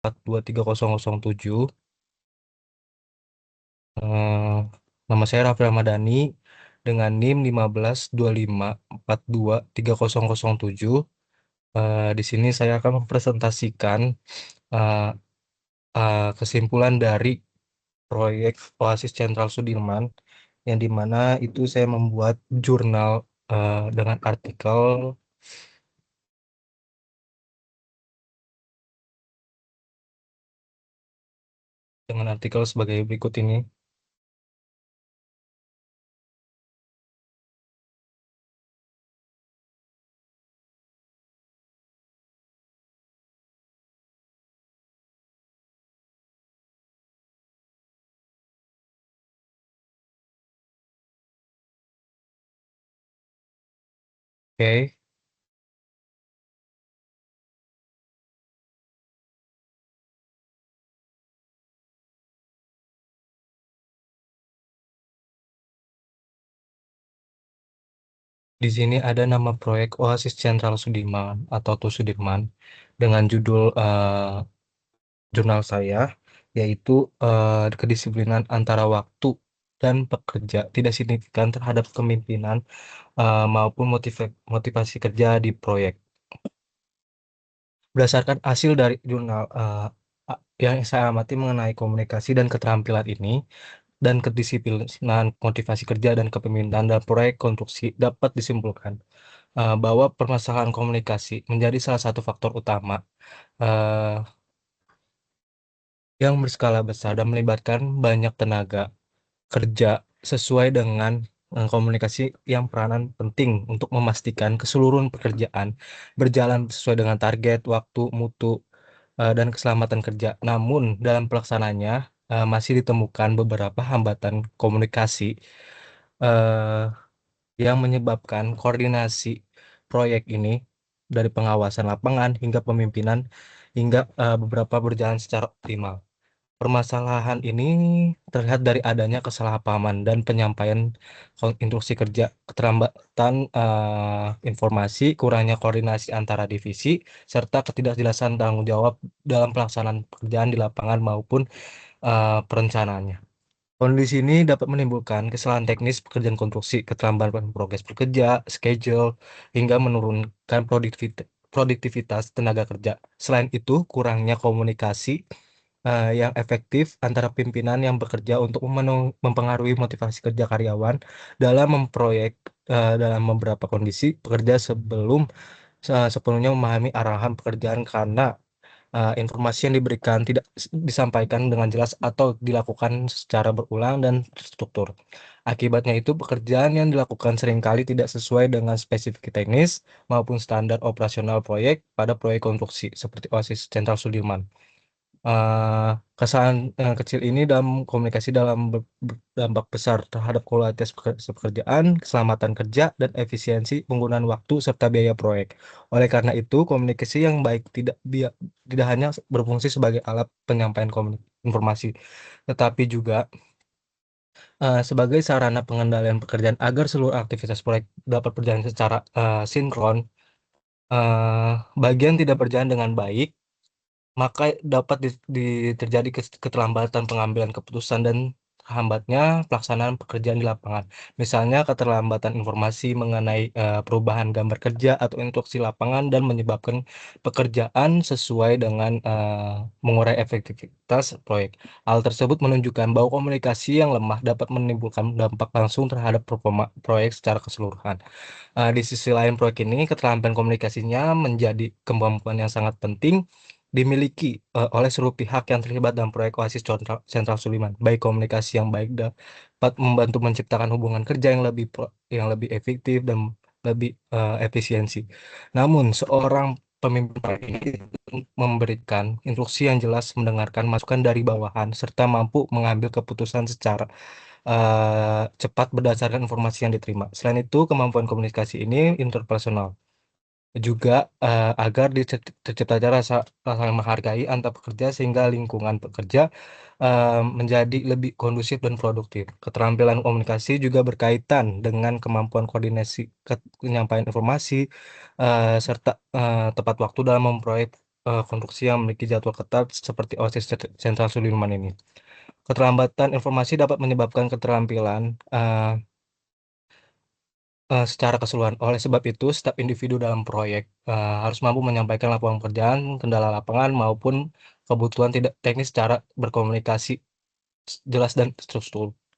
423007. Eh, Nama saya Raffi Ramadhani dengan NIM 1525423007. Di sini saya akan mempresentasikan eh, kesimpulan dari proyek Oasis Sentral Sudirman, yang dimana itu saya membuat jurnal dengan artikel sebagai berikut ini. Oke. Di sini ada nama proyek Oasis Sentral Sudirman atau TU Sudirman dengan judul jurnal saya, yaitu kedisiplinan antara waktu dan pekerja tidak signifikan terhadap kepemimpinan maupun motivasi kerja di proyek. Berdasarkan hasil dari jurnal yang saya amati mengenai komunikasi dan keterampilan ini, dan kedisiplinan motivasi kerja dan kepemimpinan dan proyek konstruksi, dapat disimpulkan bahwa permasalahan komunikasi menjadi salah satu faktor utama eh, yang berskala besar dan melibatkan banyak tenaga kerja sesuai dengan komunikasi yang peranan penting untuk memastikan keseluruhan pekerjaan berjalan sesuai dengan target, waktu, mutu, dan keselamatan kerja. Namun, dalam pelaksanaannya masih ditemukan beberapa hambatan komunikasi eh, yang menyebabkan koordinasi proyek ini dari pengawasan lapangan hingga pemimpinan hingga beberapa berjalan secara optimal. Permasalahan ini terlihat dari adanya kesalahpahaman dan penyampaian instruksi kerja, keterlambatan informasi, kurangnya koordinasi antara divisi, serta ketidakjelasan tanggung jawab dalam pelaksanaan pekerjaan di lapangan maupun perencanaannya. Kondisi ini dapat menimbulkan kesalahan teknis pekerjaan konstruksi, keterlambatan progres bekerja, schedule, hingga menurunkan produktivitas tenaga kerja. Selain itu, kurangnya komunikasi yang efektif antara pimpinan yang bekerja untuk mempengaruhi motivasi kerja karyawan dalam memproyek dalam beberapa kondisi pekerja sebelum sepenuhnya memahami arahan pekerjaan karena informasi yang diberikan tidak disampaikan dengan jelas atau dilakukan secara berulang dan terstruktur. Akibatnya itu pekerjaan yang dilakukan seringkali tidak sesuai dengan spesifik teknis maupun standar operasional proyek pada proyek konstruksi seperti Oasis Sentral Sudirman. eh Kesalahan kecil ini dalam komunikasi dalam berdampak besar terhadap kualitas pekerjaan, keselamatan kerja, dan efisiensi penggunaan waktu serta biaya proyek. Oleh karena itu, komunikasi yang baik tidak hanya berfungsi sebagai alat penyampaian informasi, tetapi juga sebagai sarana pengendalian pekerjaan agar seluruh aktivitas proyek dapat berjalan secara sinkron. eh Bagian tidak berjalan dengan baik, maka dapat terjadi keterlambatan pengambilan keputusan dan hambatnya pelaksanaan pekerjaan di lapangan. Misalnya keterlambatan informasi mengenai perubahan gambar kerja atau instruksi lapangan dan menyebabkan pekerjaan sesuai dengan mengurai efektivitas proyek. Hal tersebut menunjukkan bahwa komunikasi yang lemah dapat menimbulkan dampak langsung terhadap performa proyek secara keseluruhan. Di sisi lain proyek ini, keterampilan komunikasinya menjadi kemampuan yang sangat penting dimiliki oleh seluruh pihak yang terlibat dalam proyek Oasis Sentral Sudirman. Baik komunikasi yang baik dapat membantu menciptakan hubungan kerja yang lebih efektif dan lebih efisiensi. Namun, seorang pemimpin proyek ini memberikan instruksi yang jelas, mendengarkan masukan dari bawahan, serta mampu mengambil keputusan secara cepat berdasarkan informasi yang diterima. Selain itu, kemampuan komunikasi ini interpersonal juga agar tercipta rasa yang menghargai antar pekerja sehingga lingkungan pekerja menjadi lebih kondusif dan produktif. Keterampilan komunikasi juga berkaitan dengan kemampuan koordinasi penyampaian informasi serta tepat waktu dalam memproyek konstruksi yang memiliki jadwal ketat seperti Oasis Central Sudirman ini. Keterlambatan informasi dapat menyebabkan keterampilan secara keseluruhan. Oleh sebab itu, setiap individu dalam proyek harus mampu menyampaikan laporan pekerjaan, kendala lapangan, maupun kebutuhan tidak teknis secara berkomunikasi jelas dan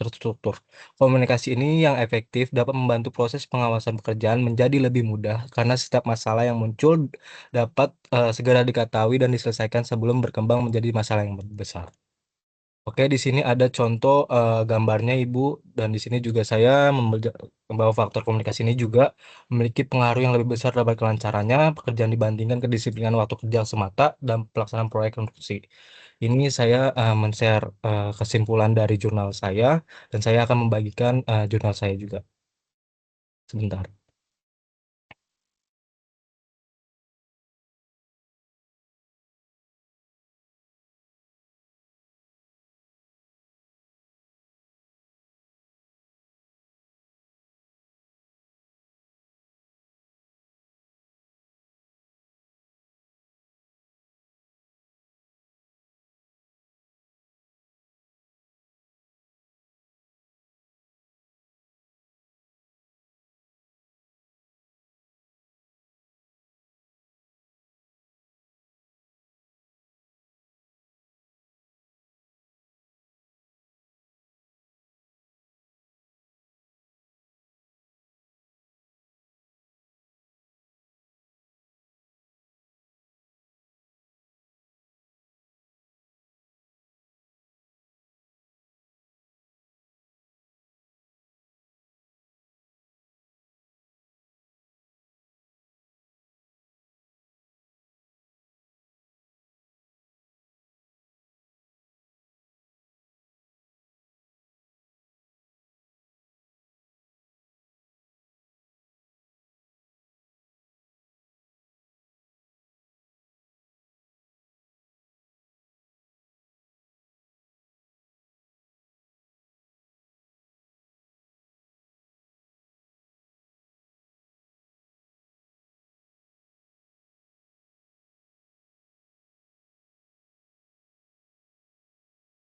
terstruktur. Komunikasi ini yang efektif dapat membantu proses pengawasan pekerjaan menjadi lebih mudah karena setiap masalah yang muncul dapat segera diketahui dan diselesaikan sebelum berkembang menjadi masalah yang lebih besar. Oke, di sini ada contoh gambarnya Ibu, dan di sini juga saya membawa faktor komunikasi ini juga memiliki pengaruh yang lebih besar dalam kelancarannya pekerjaan dibandingkan kedisiplinan waktu kerja semata dan pelaksanaan proyek konstruksi. Ini saya men-share kesimpulan dari jurnal saya, dan saya akan membagikan jurnal saya juga. Sebentar.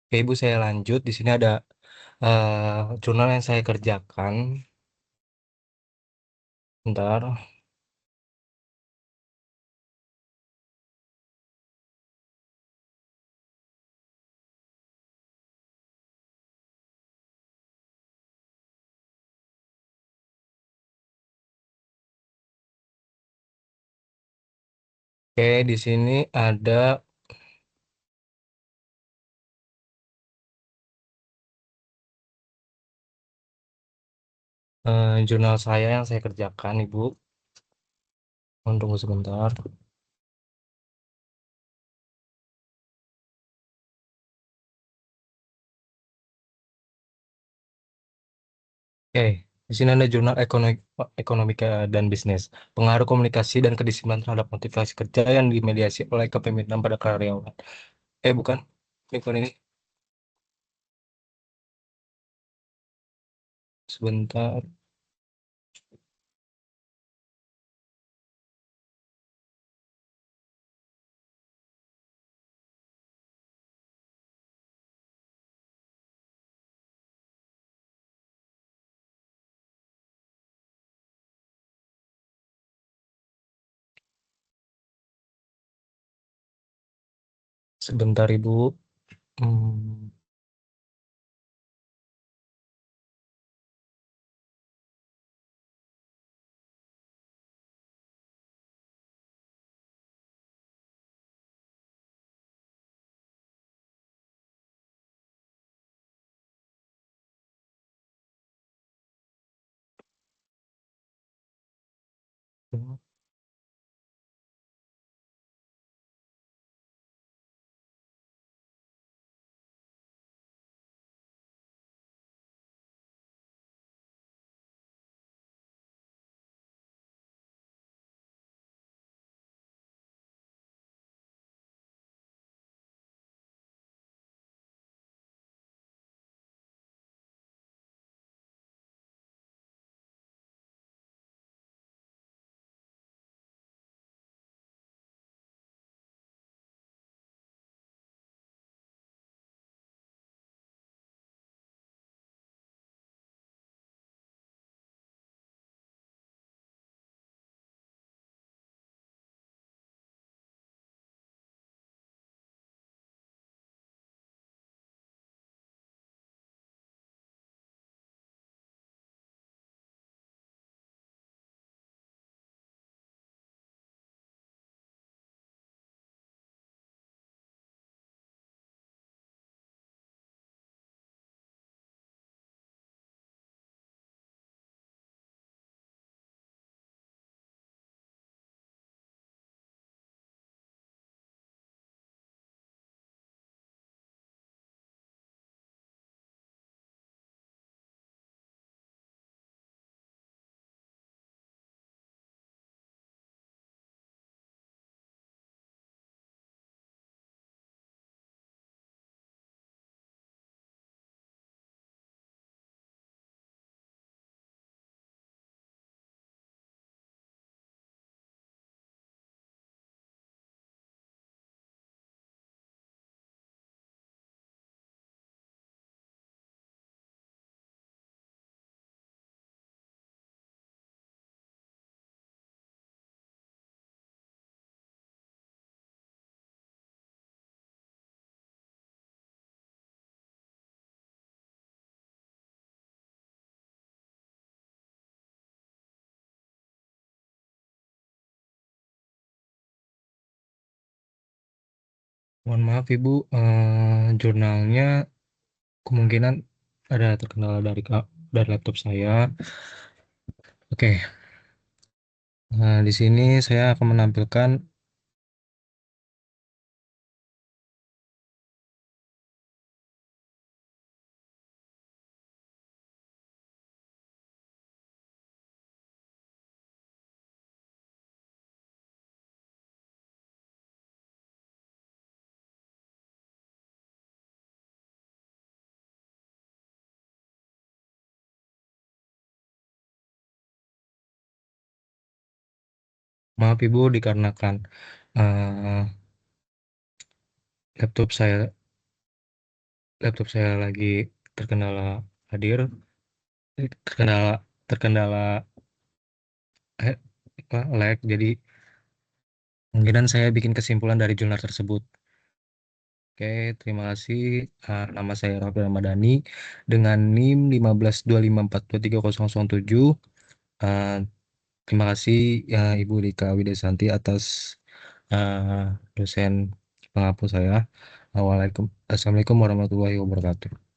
Oke, Ibu, saya lanjut. Di sini ada jurnal yang saya kerjakan. Bentar. Oke, di sini ada jurnal saya yang saya kerjakan, Ibu. Tunggu sebentar. Oke, di sini ada jurnal ekonomika dan bisnis. Pengaruh komunikasi dan kedisiplinan terhadap motivasi kerja yang dimediasi oleh kepemimpinan pada karyawan. Bukan. Ini bukan ini. Sebentar. Sebentar, Ibu. Hmm, Mohon maaf Ibu, jurnalnya kemungkinan ada terkendala dari laptop saya. Oke, nah di sini saya akan menampilkan. Maaf Ibu, dikarenakan eh, laptop saya laptop saya lagi terkendala hadir, terkendala terkendala eh, lag, jadi kemungkinan saya bikin kesimpulan dari jurnal tersebut. Oke, terima kasih. Nama saya Raffi Ramadhani dengan NIM 1525423007. Eh, Terima kasih ya Ibu Rika Widesanti atas dosen pengampu saya. Assalamualaikum warahmatullahi wabarakatuh.